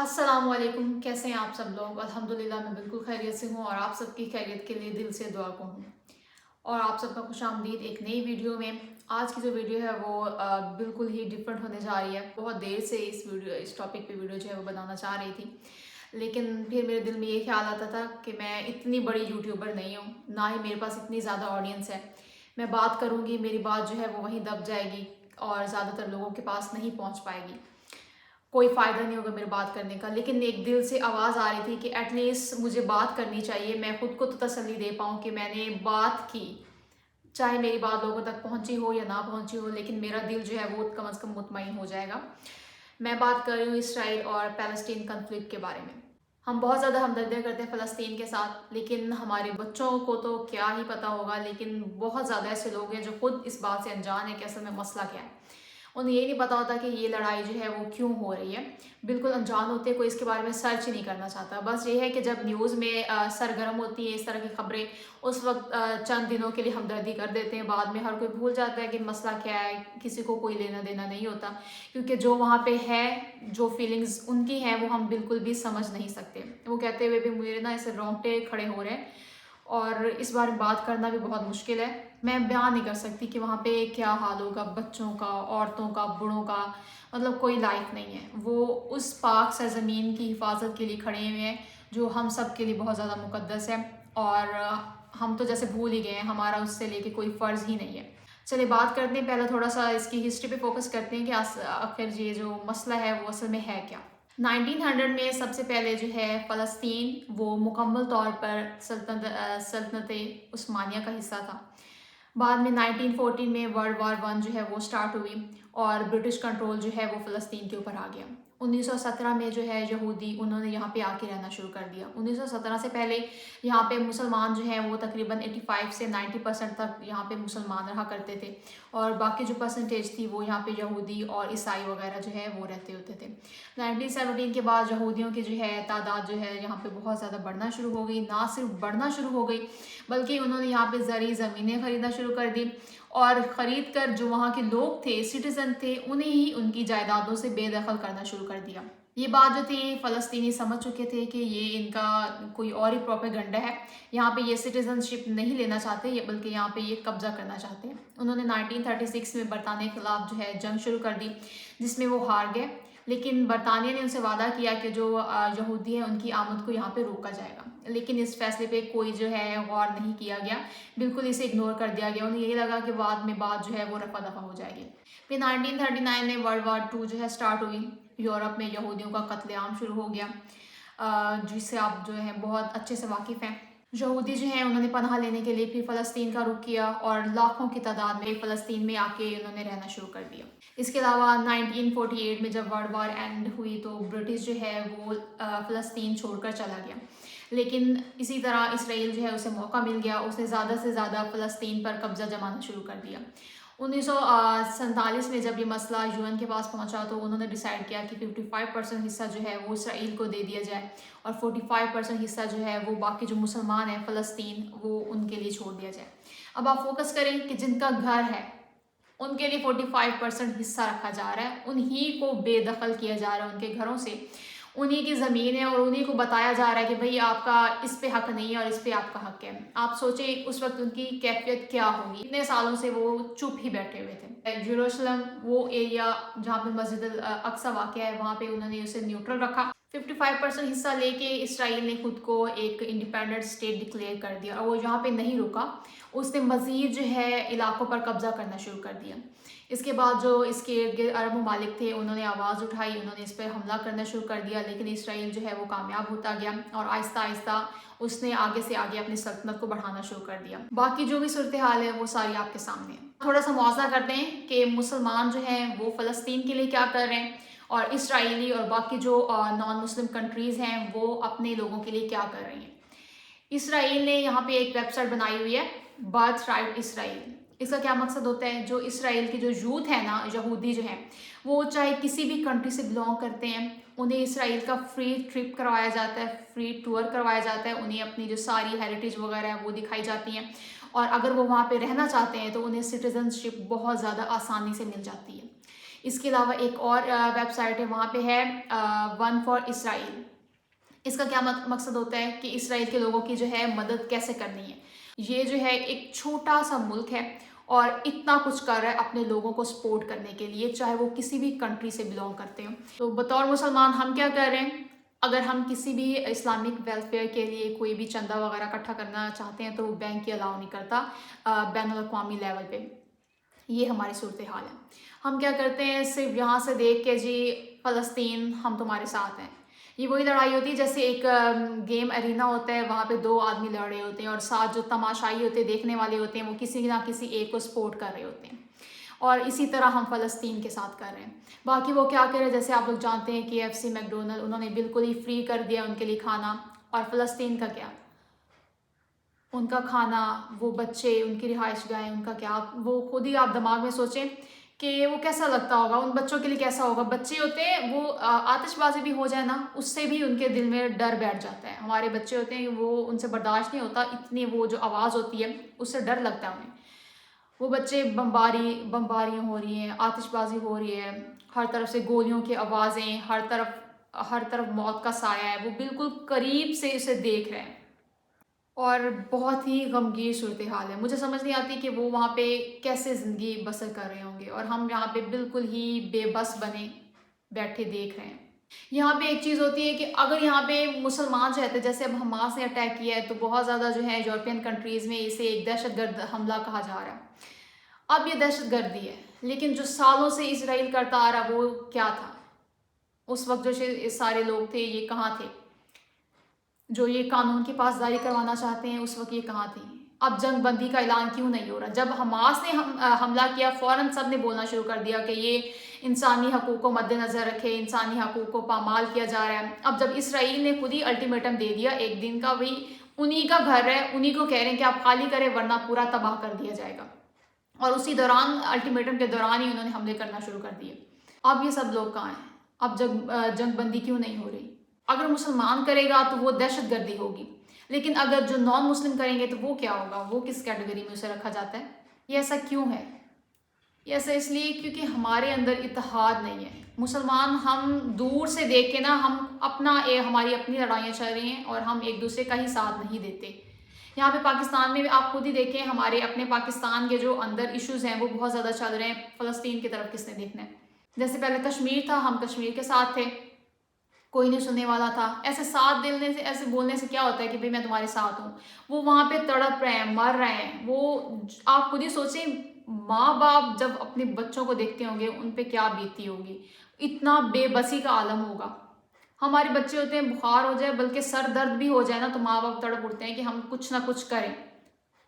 السلام علیکم، کیسے ہیں آپ سب لوگ؟ الحمدللہ میں بالکل خیریت سے ہوں اور آپ سب کی خیریت کے لیے دل سے دعا کو ہوں اور آپ سب کا خوش آمدید ایک نئی ویڈیو میں۔ آج کی جو ویڈیو ہے وہ بالکل ہی ڈفرینٹ ہونے جا رہی ہے۔ بہت دیر سے اس ٹاپک پہ ویڈیو جو ہے وہ بنانا چاہ رہی تھی، لیکن پھر میرے دل میں یہ خیال آتا تھا کہ میں اتنی بڑی یوٹیوبر نہیں ہوں، نہ ہی میرے پاس اتنی زیادہ آڈینس ہے۔ میں بات کروں گی، میری بات جو ہے وہ وہیں دب جائے گی اور زیادہ تر لوگوں کے پاس نہیں پہنچ پائے گی، کوئی فائدہ نہیں ہوگا میرے بات کرنے کا۔ لیکن ایک دل سے آواز آ رہی تھی کہ ایٹ لیسٹ مجھے بات کرنی چاہیے، میں خود کو تو تسلی دے پاؤں کہ میں نے بات کی، چاہے میری بات لوگوں تک پہنچی ہو یا نہ پہنچی ہو، لیکن میرا دل جو ہے وہ کم از کم مطمئن ہو جائے گا۔ میں بات کر رہی ہوں اسرائیل اور پیلسٹین کنفلکٹ کے بارے میں۔ ہم بہت زیادہ ہمدردیاں کرتے ہیں فلسطین کے ساتھ، لیکن ہمارے بچوں کو تو کیا ہی پتہ ہوگا، لیکن بہت زیادہ ایسے لوگ ہیں جو خود اس بات سے انجان ہے کہ اصل میں مسئلہ کیا ہے۔ انہیں یہ نہیں پتا ہوتا کہ یہ لڑائی جو ہے وہ کیوں ہو رہی ہے، بالکل انجان ہوتے، کوئی اس کے بارے میں سرچ ہی نہیں کرنا چاہتا۔ بس یہ ہے کہ جب نیوز میں سرگرم ہوتی ہیں اس طرح کی خبریں، اس وقت چند دنوں کے لیے ہمدردی کر دیتے ہیں، بعد میں ہر کوئی بھول جاتا ہے کہ مسئلہ کیا ہے، کسی کو کوئی لینا دینا نہیں ہوتا، کیونکہ جو وہاں پہ ہے، جو فیلنگز ان کی ہیں وہ ہم بالکل بھی سمجھ نہیں سکتے۔ وہ کہتے ہوئے بھی میرے نا ایسے رونگٹے کھڑے ہو رہے ہیں اور اس بارے میں بات کرنا بھی بہت مشکل ہے۔ میں بیان نہیں کر سکتی کہ وہاں پہ کیا حال ہوگا، بچوں کا، عورتوں کا، بوڑھوں کا، مطلب کوئی لائف نہیں ہے۔ وہ اس پاک سرزمین کی حفاظت کے لیے کھڑے ہوئے ہیں جو ہم سب کے لیے بہت زیادہ مقدس ہے، اور ہم تو جیسے بھول ہی گئے ہیں، ہمارا اس سے لے کے کوئی فرض ہی نہیں ہے۔ چلیے بات کرتے ہیں، پہلے تھوڑا سا اس کی ہسٹری پہ فوکس کرتے ہیں کہ آخر یہ جو مسئلہ ہے وہ اصل میں ہے کیا۔ 1900 میں سب سے پہلے جو ہے فلسطین وہ مکمل طور پر سلطنت عثمانیہ کا حصہ تھا۔ بعد میں 1914 میں ورلڈ وار 1 جو ہے وہ سٹارٹ ہوئی اور برٹش کنٹرول جو ہے وہ فلسطین کے اوپر آ گیا۔ 1917 میں جو ہے یہودی انہوں نے یہاں پہ آ کے رہنا شروع کر دیا۔ 1917 سے پہلے یہاں پہ مسلمان جو ہیں وہ تقریباً 85 سے 90% تک یہاں پہ مسلمان رہا کرتے تھے، اور باقی جو پرسنٹیج تھی وہ یہاں پہ یہودی اور عیسائی وغیرہ جو ہے وہ رہتے ہوتے تھے۔ 1917 کے بعد یہودیوں کی جو ہے تعداد جو ہے یہاں پہ بہت زیادہ بڑھنا شروع ہو گئی، نہ صرف بڑھنا شروع ہو گئی بلکہ انہوں نے یہاں پہ زرعی زمینیں خریدنا شروع کر دی، اور خرید کر جو وہاں کے لوگ تھے، سٹیزن تھے، انہیں ہی ان کی جائیدادوں سے بے دخل کرنا شروع کر دیا۔ یہ بات جو تھی فلسطینی سمجھ چکے تھے کہ یہ ان کا کوئی اور ہی پروپیگنڈا ہے، یہاں پہ یہ سٹیزن شپ نہیں لینا چاہتے، بلکہ یہاں پہ یہ قبضہ کرنا چاہتے ہیں۔ انہوں نے 1936 میں برطانیہ کے خلاف جو ہے جنگ شروع کر دی، جس میں وہ ہار گئے، لیکن برطانیہ نے ان سے وعدہ کیا کہ جو یہودی ہیں ان کی آمد کو یہاں پہ روکا جائے گا، لیکن اس فیصلے پہ کوئی جو ہے غور نہیں کیا گیا، بالکل اسے اگنور کر دیا گیا۔ انہیں یہی لگا کہ بعد میں بات جو ہے وہ رفع دفع ہو جائے گی۔ پھر 1939 میں ورلڈ وار 2 جو ہے سٹارٹ ہوئی، یورپ میں یہودیوں کا قتل عام شروع ہو گیا، جس سے آپ جو ہے بہت اچھے سے واقف ہیں۔ یہودی جو ہیں انہوں نے پناہ لینے کے لیے پھر فلسطین کا رخ کیا، اور لاکھوں کی تعداد میں فلسطین میں آ کے انہوں نے رہنا شروع کر دیا۔ اس کے علاوہ 1948 میں جب ورلڈ وار اینڈ ہوئی تو برٹش جو ہے وہ فلسطین چھوڑ کر چلا گیا، لیکن اسی طرح اسرائیل جو ہے اسے موقع مل گیا، اس نے زیادہ سے زیادہ فلسطین پر قبضہ جمانا شروع کر دیا۔ 1947 میں جب یہ مسئلہ UN کے پاس پہنچا تو انہوں نے ڈیسائیڈ کیا کہ 55% حصہ جو ہے وہ اسرائیل کو دے دیا جائے، اور 45% حصہ جو ہے وہ باقی جو مسلمان ہیں فلسطین، وہ ان کے لیے چھوڑ دیا جائے۔ اب آپ فوکس کریں کہ جن کا گھر ہے ان کے لیے 45% حصہ رکھا جا رہا ہے، انہی کو بے دخل کیا جا رہا ہے ان کے گھروں سے، انہی کی زمین ہے، اور انہی کو بتایا جا رہا ہے کہ بھئی آپ کا اس پہ حق نہیں ہے اور اس پہ آپ کا حق ہے۔ آپ سوچیں اس وقت ان کی کیفیت کیا ہوگی، اتنے سالوں سے وہ چپ ہی بیٹھے ہوئے تھے۔ یروشلم وہ ایریا جہاں پہ مسجد الاقصی واقع ہے، وہاں پہ انہوں نے اسے نیوٹرل رکھا۔ 55% حصہ لے کے اسرائیل نے خود کو ایک انڈیپینڈنٹ اسٹیٹ ڈکلیئر کر دیا، اور وہ یہاں پہ نہیں رکا، اس نے مزید جو ہے علاقوں پر قبضہ کرنا شروع کر دیا۔ اس کے بعد جو اس کے ارد گرد عرب ممالک تھے انہوں نے آواز اٹھائی، انہوں نے اس پہ حملہ کرنا شروع کر دیا، لیکن اسرائیل جو ہے وہ کامیاب ہوتا گیا، اور آہستہ آہستہ اس نے آگے سے آگے اپنی سلطنت کو بڑھانا شروع کر دیا۔ باقی جو بھی صورتحال ہے وہ ساری آپ کے سامنے ہے۔ تھوڑا سا موازنہ کرتے ہیں کہ مسلمان جو ہیں وہ فلسطین کے لیے کیا کر رہے ہیں، اور اسرائیلی اور باقی جو نان مسلم کنٹریز ہیں وہ اپنے لوگوں کے لیے کیا کر رہی ہیں۔ اسرائیل نے یہاں پہ ایک ویب سائٹ بنائی ہوئی ہے، برتھ رائٹ اسرائیل۔ اس کا کیا مقصد ہوتا ہے، جو اسرائیل کی جو یوتھ ہے نا، یہودی جو ہیں، وہ چاہے کسی بھی کنٹری سے بلونگ کرتے ہیں، انہیں اسرائیل کا فری ٹرپ کروایا جاتا ہے، فری ٹور کروایا جاتا ہے، انہیں اپنی جو ساری ہیریٹیج وغیرہ ہے وہ دکھائی جاتی ہیں، اور اگر وہ وہاں پہ رہنا چاہتے ہیں تو انہیں سٹیزن شپ بہت زیادہ آسانی سے مل جاتی ہے۔ اس کے علاوہ ایک اور ویب سائٹ ہے، وہاں پہ ہے ون فار اسرائیل۔ اس کا کیا مقصد ہوتا ہے کہ اسرائیل کے لوگوں کی جو ہے مدد کیسے کرنی ہے۔ یہ جو ہے ایک چھوٹا سا ملک ہے اور اتنا کچھ کر رہا ہے اپنے لوگوں کو سپورٹ کرنے کے لیے، چاہے وہ کسی بھی کنٹری سے بلونگ کرتے ہوں۔ تو بطور مسلمان ہم کیا کر رہے ہیں، اگر ہم کسی بھی اسلامک ویلفیئر کے لیے کوئی بھی چندہ وغیرہ اکٹھا کرنا چاہتے ہیں تو وہ بینک کی الاؤ نہیں کرتا بین الاقوامی لیول پہ۔ یہ ہماری صورتحال ہے۔ ہم کیا کرتے ہیں، صرف یہاں سے دیکھ کے جی فلسطین ہم تمہارے ساتھ ہیں۔ یہ وہی لڑائی ہوتی ہے جیسے ایک گیم ارینا ہوتا ہے، وہاں پہ دو آدمی لڑ رہے ہوتے ہیں اور ساتھ جو تماشائی ہوتے ہیں، دیکھنے والے ہوتے ہیں، وہ کسی نہ کسی ایک کو سپورٹ کر رہے ہوتے ہیں۔ اور اسی طرح ہم فلسطین کے ساتھ کر رہے ہیں۔ باقی وہ کیا کریں، جیسے آپ لوگ جانتے ہیں کہ KFC میکڈونلڈ انہوں نے بالکل ہی فری کر دیا ان کے لیے کھانا، اور فلسطین کا کیا، ان کا کھانا، وہ بچے، ان کی رہائش گاہیں، ان کا کیا، وہ خود ہی آپ دماغ میں سوچیں کہ وہ کیسا لگتا ہوگا، ان بچوں کے لیے کیسا ہوگا۔ بچے ہوتے ہیں وہ آتش بازی بھی ہو جائے نا، اس سے بھی ان کے دل میں ڈر بیٹھ جاتا ہے۔ ہمارے بچے ہوتے ہیں وہ ان سے برداشت نہیں ہوتا، اتنی وہ جو آواز ہوتی ہے اس سے ڈر لگتا ہے انہیں۔ وہ بچے بمباریاں ہو رہی ہیں، آتش بازی ہو رہی ہے، ہر طرف سے گولیوں کی آوازیں، ہر طرف موت کا سایہ ہے، وہ بالکل قریب سے اسے دیکھ رہے ہیں اور بہت ہی غمگین صورتحال ہے۔ مجھے سمجھ نہیں آتی کہ وہ وہاں پہ کیسے زندگی بسر کر رہے ہوں گے، اور ہم یہاں پہ بالکل ہی بے بس بنے بیٹھے دیکھ رہے ہیں۔ یہاں پہ ایک چیز ہوتی ہے کہ اگر یہاں پہ مسلمان جو رہتے، جیسے اب حماس نے اٹیک کیا ہے تو بہت زیادہ جو ہے یورپین کنٹریز میں اسے ایک دہشت گرد حملہ کہا جا رہا ہے۔ اب یہ دہشت گردی ہے، لیکن جو سالوں سے اسرائیل کرتا آ رہا وہ کیا تھا؟ اس وقت جو سارے لوگ تھے یہ کہاں تھے؟ جو یہ قانون کی پاسداری کروانا چاہتے ہیں اس وقت یہ کہاں تھی؟ اب جنگ بندی کا اعلان کیوں نہیں ہو رہا؟ جب حماس نے حملہ کیا فوراً سب نے بولنا شروع کر دیا کہ یہ انسانی حقوق کو مد نظر رکھے، انسانی حقوق کو پامال کیا جا رہا ہے۔ اب جب اسرائیل نے خود ہی الٹیمیٹم دے دیا ایک دن کا، وہی انہی کا گھر ہے، انہی کو کہہ رہے ہیں کہ آپ خالی کریں ورنہ پورا تباہ کر دیا جائے گا، اور اسی دوران الٹیمیٹم کے دوران ہی انہوں نے حملے کرنا شروع کر دیے۔ اب یہ سب لوگ کہاں ہیں؟ اب جنگ بندی کیوں نہیں ہو رہی؟ اگر مسلمان کرے گا تو وہ دہشت گردی ہوگی، لیکن اگر جو نان مسلم کریں گے تو وہ کیا ہوگا؟ وہ کس کیٹیگری میں اسے رکھا جاتا ہے؟ یہ ایسا کیوں ہے؟ یہ ایسا اس لیے کیونکہ ہمارے اندر اتحاد نہیں ہے۔ مسلمان ہم دور سے دیکھ کے نا، ہماری اپنی لڑائیاں چل رہی ہیں اور ہم ایک دوسرے کا ہی ساتھ نہیں دیتے۔ یہاں پہ پاکستان میں آپ خود ہی دیکھیں، ہمارے اپنے پاکستان کے جو اندر ایشوز ہیں وہ بہت زیادہ چل رہے ہیں۔ فلسطین کی طرف کس نے دیکھنا ہے؟ جیسے پہلے کشمیر تھا، ہم کشمیر کے ساتھ تھے، کوئی نہیں سننے والا تھا۔ ایسے ساتھ دینے سے، ایسے بولنے سے کیا ہوتا ہے کہ بھئی میں تمہارے ساتھ ہوں؟ وہ وہاں پہ تڑپ رہے ہیں، مر رہے ہیں۔ وہ آپ خود ہی سوچیں، ماں باپ جب اپنے بچوں کو دیکھتے ہوں گے ان پہ کیا بیتی ہوگی، اتنا بے بسی کا عالم ہوگا۔ ہمارے بچے ہوتے ہیں بخار ہو جائے بلکہ سر درد بھی ہو جائے نا تو ماں باپ تڑپ اٹھتے ہیں کہ ہم کچھ نہ کچھ کریں۔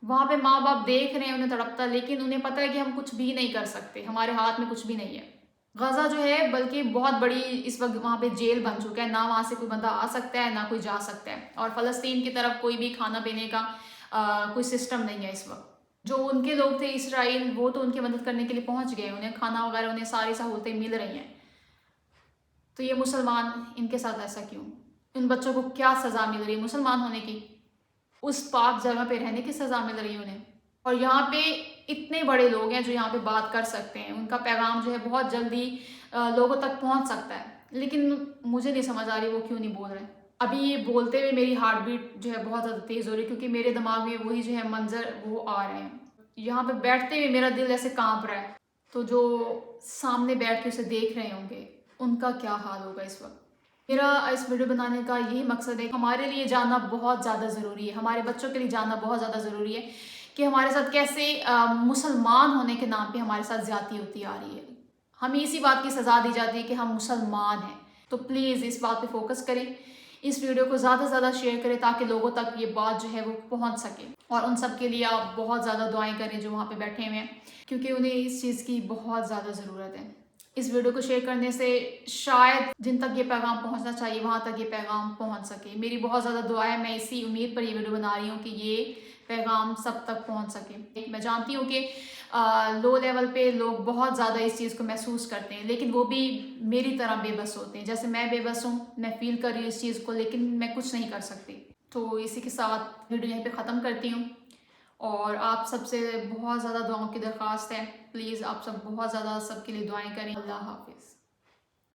وہاں پہ ماں باپ دیکھ رہے ہیں انہیں تڑپتا، لیکن انہیں پتہ ہے کہ ہم کچھ بھی نہیں کر سکتے، ہمارے ہاتھ میں کچھ بھی نہیں ہے۔ غزہ جو ہے بلکہ بہت بڑی اس وقت وہاں پہ جیل بن چکا ہے، نہ وہاں سے کوئی بندہ آ سکتا ہے نہ کوئی جا سکتا ہے، اور فلسطین کی طرف کوئی بھی کھانا پینے کا کوئی سسٹم نہیں ہے اس وقت۔ جو ان کے لوگ تھے اسرائیل، وہ تو ان کی مدد کرنے کے لیے پہنچ گئے، انہیں کھانا وغیرہ، انہیں ساری سہولتیں مل رہی ہیں۔ تو یہ مسلمان ان کے ساتھ ایسا کیوں؟ ان بچوں کو کیا سزا مل رہی ہے مسلمان ہونے کی؟ اس پاک جگہ پہ رہنے کی سزا مل رہی ہے انہیں؟ اور یہاں پہ اتنے بڑے لوگ ہیں جو یہاں پہ بات کر سکتے ہیں، ان کا پیغام جو ہے بہت جلدی لوگوں تک پہنچ سکتا ہے، لیکن مجھے نہیں سمجھ آ رہی وہ کیوں نہیں بول رہے ہیں۔ ابھی یہ بولتے ہوئے میری ہارٹ بیٹ جو ہے بہت زیادہ تیز ہو رہی ہے، کیونکہ میرے دماغ میں وہی جو ہے منظر وہ آ رہے ہیں۔ یہاں پہ بیٹھتے ہوئے میرا دل ایسے کانپ رہا ہے، تو جو سامنے بیٹھ کے اسے دیکھ رہے ہوں گے ان کا کیا حال ہوگا اس وقت۔ میرا اس ویڈیو بنانے کا یہی مقصد ہے، ہمارے لیے جاننا بہت زیادہ ضروری ہے، ہمارے بچوں کے لیے جاننا بہت زیادہ ضروری ہے کہ ہمارے ساتھ کیسے مسلمان ہونے کے نام پہ ہمارے ساتھ زیادتی ہوتی آ رہی ہے۔ ہمیں اسی بات کی سزا دی جاتی ہے کہ ہم مسلمان ہیں۔ تو پلیز اس بات پہ فوکس کریں، اس ویڈیو کو زیادہ سے زیادہ شیئر کریں تاکہ لوگوں تک یہ بات جو ہے وہ پہنچ سکے، اور ان سب کے لیے آپ بہت زیادہ دعائیں کریں جو وہاں پہ بیٹھے ہوئے ہیں، کیونکہ انہیں اس چیز کی بہت زیادہ ضرورت ہے۔ اس ویڈیو کو شیئر کرنے سے شاید جن تک یہ پیغام پہنچنا چاہیے وہاں تک یہ پیغام پہنچ سکے۔ میری بہت زیادہ دعا ہے، میں اسی امید پر یہ ویڈیو بنا رہی ہوں کہ یہ پیغام سب تک پہنچ سکے۔ میں جانتی ہوں کہ لو لیول پہ لوگ بہت زیادہ اس چیز کو محسوس کرتے ہیں، لیکن وہ بھی میری طرح بے بس ہوتے ہیں، جیسے میں بے بس ہوں، میں فیل کر رہی ہوں اس چیز کو، لیکن میں کچھ نہیں کر سکتی۔ تو اسی کے ساتھ ویڈیو یہیں پہ ختم کرتی ہوں، اور آپ سب سے بہت زیادہ دعاؤں کی درخواست ہے، پلیز آپ سب بہت زیادہ سب کے لیے دعائیں کریں۔ اللہ حافظ۔